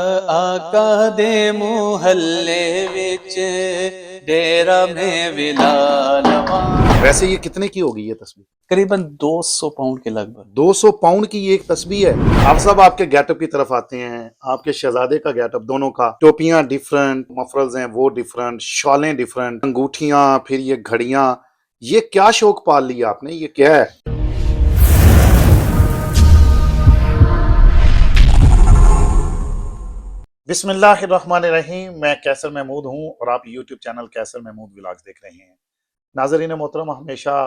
آقا دے محلے وچ ڈیرا میں ولالواں۔ ویسے یہ کتنے کی ہوگی یہ تصویر؟ قریباً 200 پاؤنڈ کے لگ بھگ۔ 200 پاؤنڈ کی یہ ایک تصویر ہے۔ آپ صاحب آپ کے گیٹ اپ کی طرف آتے ہیں، آپ کے شہزادے کا گیٹ اپ دونوں کا، ٹوپیاں ڈیفرنٹ، مفرلز ہیں وہ ڈیفرنٹ، شالیں ڈیفرنٹ، انگوٹھیاں، پھر یہ گھڑیاں، یہ کیا شوق پال لیا آپ نے؟ یہ کیا ہے؟ بسم اللہ الرحمن الرحیم۔ میں کیسر محمود ہوں اور آپ یوٹیوب چینل کیسر محمود ولاگز دیکھ رہے ہیں۔ ناظرین محترم، ہمیشہ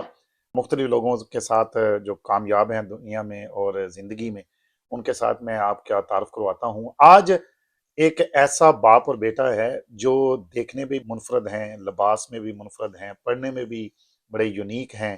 مختلف لوگوں کے ساتھ جو کامیاب ہیں دنیا میں اور زندگی میں، ان کے ساتھ میں آپ کا تعارف کرواتا ہوں۔ آج ایک ایسا باپ اور بیٹا ہے جو دیکھنے بھی منفرد ہیں، لباس میں بھی منفرد ہیں، پڑھنے میں بھی بڑے یونیک ہیں،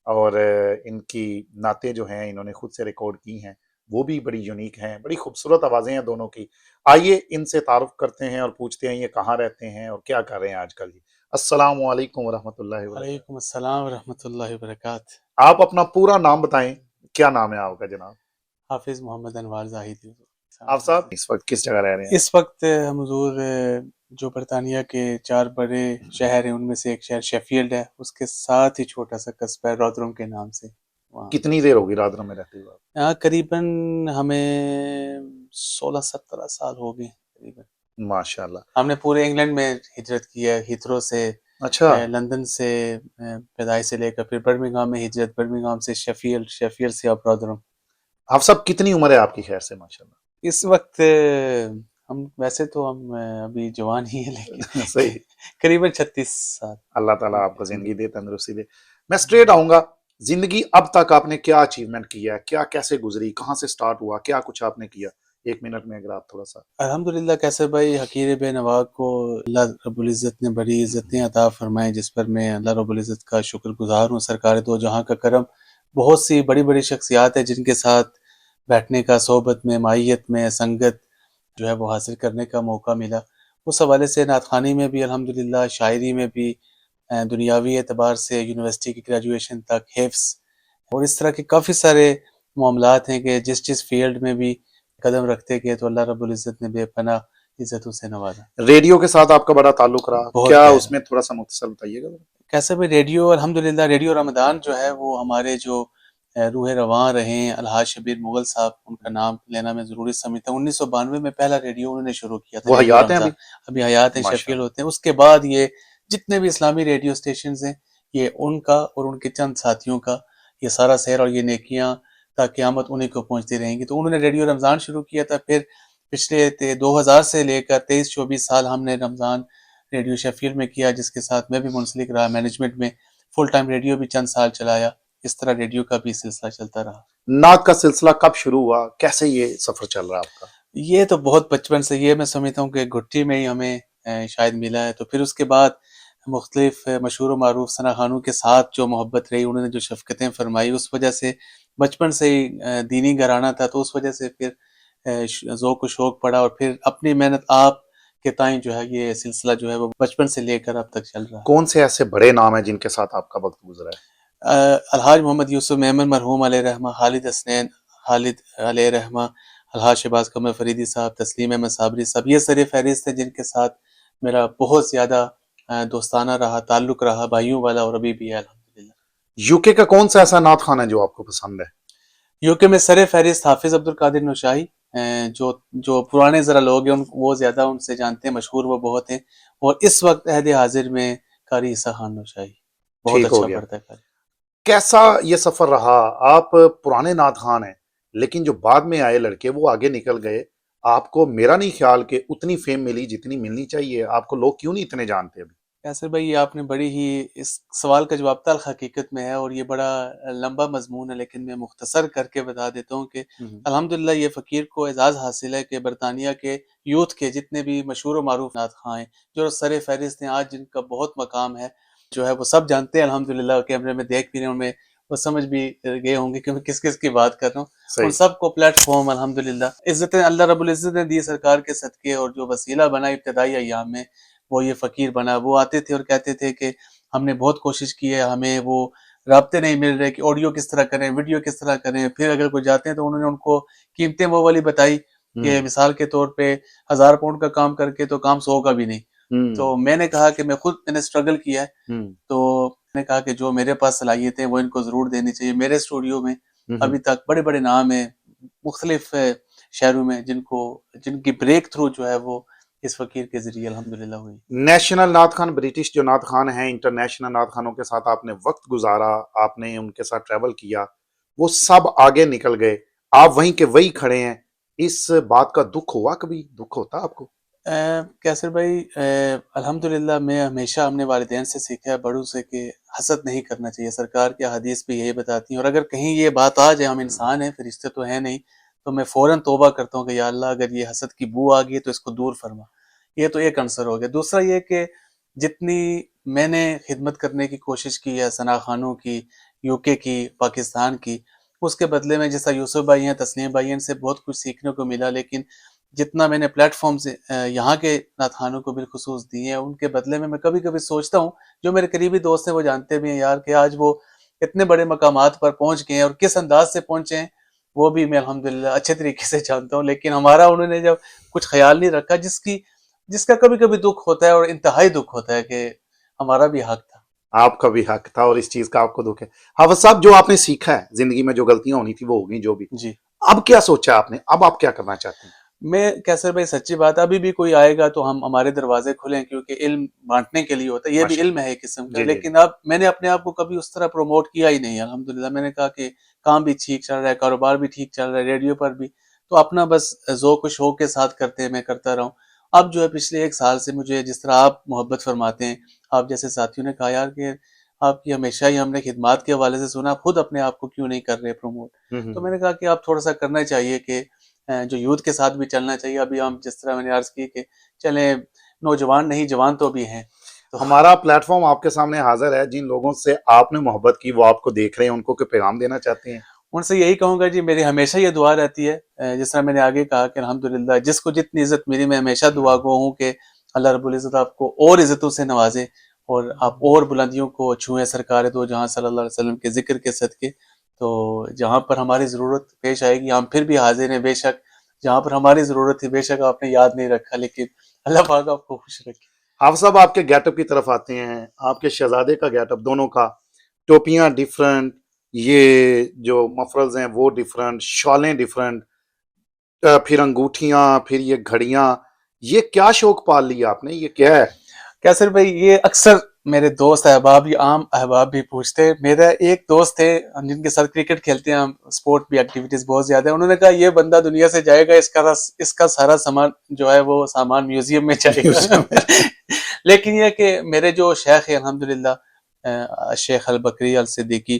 اور ان کی نعتیں جو ہیں انہوں نے خود سے ریکارڈ کی ہیں، وہ بھی بڑی یونیک ہیں، بڑی خوبصورت آوازیں ہیں دونوں کی۔ آئیے ان سے تعارف کرتے ہیں اور پوچھتے ہیں یہ کہاں رہتے ہیں اور کیا کر رہے ہیں آج کل۔ السلام علیکم ورحمۃ اللہ وبرکاتہ۔ وعلیکم السلام ورحمۃ اللہ وبرکاتہ۔ آپ اپنا پورا نام بتائیں، کیا نام ہے آپ کا جناب؟ حافظ محمد انوار زاہد۔ آپ صاحب اس وقت کس جگہ رہ رہے ہیں؟ اس وقت ہم حضور جو برطانیہ کے 4 بڑے شہر ہیں ان میں سے ایک شہر شیفیلڈ ہے، اس کے ساتھ ہی چھوٹا سا قصبہ ہے رودرم کے نام سے۔ وہاں کتنی دیر ہوگی رادرم میں رہتے ہوئے؟ یہاں قریباً ہمیں 16-17 سال ہو گئے قریباً۔ ماشاء اللہ۔ ہم نے پورے انگلینڈ میں ہجرت کی ہے، ہیتھرو سے، اچھا، لندن سے پیدائش سے لے کر پھر برمنگھام میں ہجرت، برمنگھام سے شیفیلڈ، شیفیلڈ سے اب رودرم۔ آپ صاحب کتنی عمر ہے آپ کی خیر سے؟ ماشاء اللہ۔ اس وقت ہم ویسے تو ہم ابھی جوان ہی ہیں، لیکن صحیح۔ قریباً 36 سال۔ اللہ تعالیٰ آپ کو زندگی دے، تندرستی دے۔ میں سٹریٹ آؤں گا، زندگی اب تک آپ نے کیا اچیومنٹ کیا ہے؟ کیا کیسے گزری؟ کہاں سے سٹارٹ ہوا؟ کیا کچھ آپ نے کیا؟ 1 منٹ میں اگر آپ تھوڑا سا۔ الحمدللہ کیسر بھائی، حقیر بے نوا کو اللہ رب العزت نے بڑی عزتیں عطا فرمائیں، جس پر میں اللہ رب العزت کا شکر گزار ہوں۔ سرکار دو جہاں کا کرم، بہت سی بڑی بڑی شخصیات ہیں جن کے ساتھ بیٹھنے کا، صحبت میں، معیت میں، سنگت جو ہے وہ حاصل کرنے کا موقع ملا۔ اس حوالے سے نعت خوانی میں بھی الحمدللہ، شاعری میں بھی، دنیاوی اعتبار سے یونیورسٹی کی گریجویشن تک، حفظ اور اس طرح کے کافی سارے معاملات ہیں کہ جس فیلڈ میں بھی قدم رکھتے گئے تو اللہ رب العزت نے بے پناہ عزتوں سے نوازا۔ ریڈیو کے ساتھ آپ کا بڑا تعلق رہا، بہت کیا گہرا۔ اس میں تھوڑا سا مختصر بتائیے گا؟ کیسے بھی ریڈیو، الحمدللہ ریڈیو رمضان جو ہے وہ ہمارے جو روح رواں رہے ہیں، الحاج شبیر مغل صاحب، ان کا نام لینا میں ضروری سمجھتا ہوں۔ 1992 میں پہلا ریڈیو انہوں نے شروع کیا تھا، وہ ریڈیو حیات ہیں رمضان، ابھی؟ ابھی حیات ہیں، ماشاء شیفیلڈ اللہ۔ ہوتے ہیں۔ اس کے بعد یہ جتنے بھی اسلامی ریڈیو اسٹیشنز ہیں، یہ ان کا اور ان کے چند ساتھیوں کا یہ سارا سیر اور یہ نیکیاں تا قیامت انہیں کو پہنچتی رہیں گی۔ تو انہوں نے ریڈیو رمضان شروع کیا تھا، پھر پچھلے 2000 سے لے کر 23-24 سال ہم نے رمضان ریڈیو شیفیلڈ میں کیا، جس کے ساتھ میں بھی منسلک رہا، مینجمنٹ میں فل ٹائم ریڈیو بھی چند سال چلایا۔ اس طرح ریڈیو کا بھی سلسلہ چلتا رہا۔ نعت کا سلسلہ کب شروع ہوا؟ کیسے یہ سفر چل رہا ہے آپ کا؟ یہ تو بہت بچپن سے، یہ میں سمجھتا ہوں کہ گھٹی میں ہی ہمیں شاید ملا ہے۔ تو پھر اس کے بعد مختلف مشہور و معروف ثنا خانوں کے ساتھ جو محبت رہی، انہوں نے جو شفقتیں فرمائی، اس وجہ سے بچپن سے ہی دینی گھرانہ تھا، تو اس وجہ سے پھر ذوق و شوق پڑا، اور پھر اپنی محنت آپ کے تائیں جو ہے یہ سلسلہ جو ہے وہ بچپن سے لے کر اب تک چل رہا ہے۔ کون سے ایسے بڑے نام ہیں جن کے ساتھ آپ کا وقت گزرا ہے؟ الحاج محمد یوسف میمن مرحوم علیہ رحمہ، خالد حسنین خالد علیہ رحمہ، الحاج شہباز قمر فریدی صاحب، تسلیم احمد صابری صاحب، یہ سر فہرست ہیں جن کے ساتھ میرا بہت زیادہ دوستانہ رہا، تعلق رہا، بھائیوں والا، اور ابھی بھی ہے الحمدللہ۔ یو کے کا کون سا ایسا نعت خانہ ہے جو آپ کو پسند ہے؟ یو کے میں سر فہرست حافظ عبد القادر نوشاہی، جو پرانے ذرا لوگ ہیں وہ زیادہ ان سے جانتے ہیں، مشہور وہ بہت ہیں، اور اس وقت عہد حاضر میں قاری عیسیٰ خان نوشاہی بہت ٹھیک ہو اچھا گیا۔ پڑھتا ہے قاری۔ کیسا یہ سفر رہا؟ آپ پرانے نعت خان ہیں، لیکن جو بعد میں آئے لڑکے وہ آگے نکل گئے، آپ کو میرا نہیں خیال کہ اتنی فیم ملی جتنی ملنی چاہیے۔ آپ کو لوگ کیوں نہیں اتنے جانتے ابھی؟ یاسر بھائی، یہ آپ نے بڑی ہی، اس سوال کا جواب تلخ حقیقت میں ہے، اور یہ بڑا لمبا مضمون ہے، لیکن میں مختصر کر کے بتا دیتا ہوں کہ الحمدللہ یہ فقیر کو اعزاز حاصل ہے کہ برطانیہ کے یوتھ کے جتنے بھی مشہور و معروف نعت خواں ہیں، جو سر فہرست ہیں آج، جن کا بہت مقام ہے، جو ہے وہ سب جانتے ہیں الحمدللہ، کیمرے میں دیکھ بھی رہے ہیں، ان میں وہ سمجھ بھی گئے ہوں گے کہ میں کس کس کی بات کر رہا ہوں۔ ان سب کو پلیٹ فارم الحمدللہ عزتیں اللہ رب العزت نے دی سرکار کے صدقے، اور جو وسیلہ بنا ابتدائی ایام میں وہ یہ فقیر بنا۔ وہ آتے تھے اور کہتے تھے کہ ہم نے بہت کوشش کی ہے، ہمیں وہ رابطے نہیں مل رہے کہ آڈیو کس طرح کریں، ویڈیو کس طرح کریں۔ پھر اگر کوئی جاتے ہیں تو انہوں نے ان کو قیمتیں وہ والی بتائی کہ مثال کے طور پہ 1000 پاؤنڈ کا کام کر کے تو کام 100 کا بھی نہیں. تو میں نے کہا کہ میں نے اسٹرگل کیا ہے, تو میں نے کہا کہ جو میرے پاس صلاحیتیں وہ ان کو ضرور دینی چاہیے. میرے اسٹوڈیو میں ابھی تک بڑے بڑے نام ہیں مختلف شہروں میں جن کی بریک تھرو جو ہے وہ اس فقیر کے ذریعے الحمدللہ ہوئی. نیشنل نعت خان، برٹش جو نعت خان ہیں، انٹرنیشنل نعت خانوں کے ساتھ آپ نے وقت گزارا، آپ نے ان کے ساتھ ٹریول کیا، وہ سب آگے نکل گئے، آپ وہیں کے وہی کھڑے ہیں. اس بات کا دکھ ہوا؟ کبھی دکھ ہوتا آپ کو؟ کیسر بھائی الحمدللہ میں ہمیشہ اپنے والدین سے سیکھا ہے، بڑوں سے، کہ حسد نہیں کرنا چاہیے. سرکار کی حدیث بھی یہی بتاتی ہیں، اور اگر کہیں یہ بات آ جائے ہم انسان ہیں فرشتے تو ہیں نہیں، تو میں فوراً توبہ کرتا ہوں کہ یا اللہ اگر یہ حسد کی بو آ گئی تو اس کو دور فرما. یہ تو ایک عنصر ہو گیا. دوسرا یہ کہ جتنی میں نے خدمت کرنے کی کوشش کی ہے ثنا خانوں کی، یو کے کی، پاکستان کی، اس کے بدلے میں جیسا یوسف بھائی ہیں، تسلیم بھائی ہیں، ان سے بہت کچھ سیکھنے کو ملا. لیکن جتنا میں نے پلیٹ فارم سے یہاں کے نعت خانوں کو بالخصوص دی ہیں، ان کے بدلے میں کبھی کبھی سوچتا ہوں، جو میرے قریبی دوست ہیں وہ جانتے بھی ہیں یار کہ آج وہ اتنے بڑے مقامات پر پہنچ گئے ہیں، اور کس انداز سے پہنچے ہیں وہ بھی میں الحمدللہ اچھے طریقے سے جانتا ہوں. لیکن ہمارا انہوں نے جب کچھ خیال نہیں رکھا، جس کا کبھی کبھی دکھ ہوتا ہے، اور انتہائی دکھ ہوتا ہے کہ ہمارا بھی حق تھا. آپ کا بھی حق تھا اور اس چیز کا آپ کو دکھ ہے. حافظ صاحب، جو آپ نے سیکھا ہے زندگی میں، جو غلطیاں ہونی تھی وہ ہو گئی جو بھی، جی. اب کیا سوچا آپ نے؟ اب آپ کیا کرنا چاہتے ہیں؟ میں کیسر بھائی سچی بات، ابھی بھی کوئی آئے گا تو ہمارے دروازے کھلیں، کیونکہ علم بانٹنے کے لیے ہوتا ہے، یہ بھی علم ہے ایک قسم کا. لیکن اب میں نے اپنے آپ کو کبھی اس طرح پروموٹ کیا ہی نہیں الحمدللہ. میں نے کہا کہ کام بھی ٹھیک چل رہا ہے، کاروبار بھی ٹھیک چل رہا ہے، ریڈیو پر بھی، تو اپنا بس ذوق و شوق کے ساتھ کرتے ہیں، میں کرتا رہا ہوں. اب جو ہے پچھلے 1 سال سے مجھے جس طرح آپ محبت فرماتے ہیں، آپ جیسے ساتھیوں نے کہا یار کہ آپ کی ہمیشہ ہی ہم نے خدمات کے حوالے سے سنا، خود اپنے آپ کو کیوں نہیں کر رہے پروموٹ. تو میں نے کہا کہ آپ تھوڑا سا کرنا چاہیے، کہ جو یوتھ کے ساتھ بھی چلنا چاہیے. ابھی ہم جس طرح میں نے عرض کی کہ چلیں نوجوان نہیں جوان تو بھی ہیں. تو ہمارا پلیٹ فارم آپ کے سامنے حاضر ہے، جن لوگوں سے آپ نے محبت کی وہ آپ کو دیکھ رہے ہیں، ان کو کوئی پیغام دینا چاہتے ہیں؟ ان سے یہی کہوں گا جی، میری ہمیشہ یہ دعا رہتی ہے، جس طرح میں نے آگے کہا کہ الحمدللہ جس کو جتنی عزت میری، میں ہمیشہ دعا گو ہوں کہ اللہ رب العزت آپ کو اور عزتوں سے نوازے، اور آپ اور بلندیوں کو چھوئیں سرکار دو جہاں صلی اللہ علیہ وسلم کے ذکر کے صدقے. تو جہاں پر ہماری ضرورت پیش آئے گی ہم پھر بھی حاضر ہیں بے شک. جہاں پر ہماری ضرورت تھی بے شک آپ نے یاد نہیں رکھا، لیکن اللہ پاک آپ کو خوش رکھے. حافظ صاحب، آپ کے گیٹ اپ کی طرف آتے ہیں. آپ کے شہزادے کا گیٹ اپ، دونوں کا، ٹوپیاں ڈیفرنٹ، یہ جو مفرلز ہیں وہ ڈیفرنٹ، شالیں ڈیفرنٹ، پھر انگوٹھیاں، پھر یہ گھڑیاں، یہ کیا شوق پال لیا آپ نے؟ یہ کیا ہے؟ کیسر بھائی، یہ اکثر میرے دوست احباب یا عام احباب بھی پوچھتے. میرا ایک دوست تھے جن کے ساتھ کرکٹ کھیلتے ہیں ہم، سپورٹ بھی ایکٹیویٹیز بہت زیادہ ہیں. انہوں نے کہا یہ بندہ دنیا سے جائے گا، اس کا سارا سامان جو ہے وہ سامان میوزیم میں جائے گا. لیکن یہ کہ میرے جو شیخ ہیں الحمدللہ، شیخ البکری الصدیقی،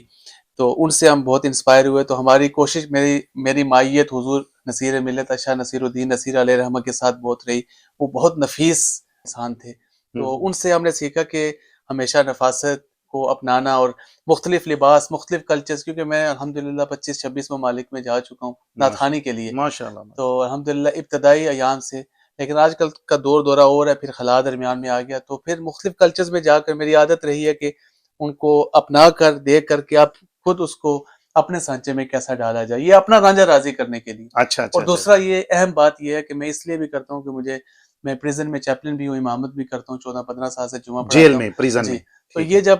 تو ان سے ہم بہت انسپائر ہوئے. تو ہماری کوشش، میری مائیت حضور نصیر ملت شاہ نصیر الدین نصیر علیہ رحمہ کے ساتھ بہت رہی. وہ بہت نفیس انسان تھے. تو ان سے ہم نے سیکھا کہ ہمیشہ نفاست کو اپنانا، اور مختلف لباس، مختلف کلچرز، کیونکہ میں الحمدللہ 25-26 ممالک میں جا چکا ہوں نعت خوانی کے لیے. ماشاءاللہ. تو الحمدللہ ابتدائی ایام سے، لیکن آج کل کا دورہ اور ہے، پھر خلا درمیان میں آ گیا. تو پھر مختلف کلچرز میں جا کر میری عادت رہی ہے کہ ان کو اپنا کر، دیکھ کر کے آپ خود اس کو اپنے سانچے میں کیسا ڈالا جائے، یہ اپنا رانجھا راضی کرنے کے لیے. اچھا. اور دوسرا یہ اہم بات یہ ہے کہ میں اس لیے بھی کرتا ہوں کہ میں پریزن میں چیپلن بھی ہوں، امامت بھی کرتا ہوں، 14-15 سال سے جمعہ پڑھاتا ہوں جیل میں، پریزن جی. میں. تو یہ جب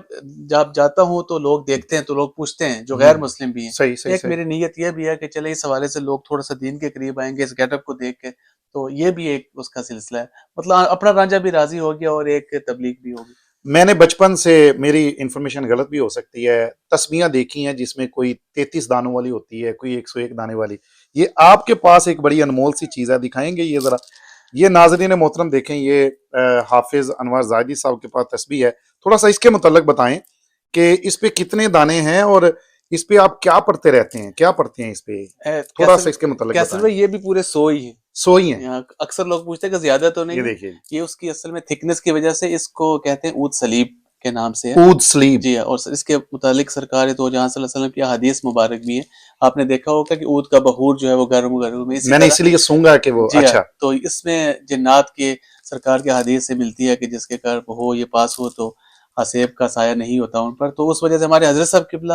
جاتا ہوں تو لوگ دیکھتے ہیں، تو لوگ پوچھتے ہیں جو غیر مسلم بھی ہیں. صحیح. ایک میری نیت یہ بھی ہے کہ چلے اس حوالے سے لوگ تھوڑا سا دین کے قریب آئیں گے اس گیٹ اپ کو دیکھ کے. تو یہ بھی ایک اس کا سلسلہ ہے، مطلب اپنا رانجھا بھی راضی ہو گیا اور ایک تبلیغ بھی ہوگی. میں نے بچپن سے، میری انفارمیشن غلط بھی ہو سکتی ہے، تسمیاں دیکھی ہیں جس میں کوئی 33 دانوں والی ہوتی ہے، کوئی 101 دانے والی. یہ آپ کے پاس ایک بڑی انمول سی چیز ہے، دکھائیں گے یہ ذرا؟ یہ ناظرین محترم دیکھیں، یہ حافظ انور زاہدی صاحب کے پاس تسبیح ہے. تھوڑا سا اس کے متعلق بتائیں کہ اس پہ کتنے دانے ہیں، اور اس پہ آپ کیا پڑھتے رہتے ہیں، کیا پڑھتے ہیں اس پہ؟ تھوڑا سا اس کے متعلق کیسر بتائیں. بھائی یہ بھی پورے 100 ہی ہیں. 100 ہی ہیں؟ اکثر لوگ پوچھتے ہیں کہ زیادہ تو نہیں یہ ہے. دیکھیے، یہ اس کی اصل میں تھکنس کی وجہ سے اس کو کہتے ہیں اود سلیب کے نام سے ہے. اود سلیب. جی، اور اس کے متعلق سرکار تو جہاں صلی اللہ علیہ وسلم کی حدیث مبارک بھی ہے. آپ نے دیکھا ہوگا کہ اود کا بخور جو ہے وہ گرم گرم میں، میں نے اس لیے سونگا کہ وہ جی اچھا. تو اس میں جنات کے سرکار کی حدیث سے ملتی ہے کہ جس کے قرب ہو یہ پاس ہو تو حسیب کا سایہ نہیں ہوتا ان پر. تو اس وجہ سے ہمارے حضرت صاحب قبلہ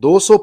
200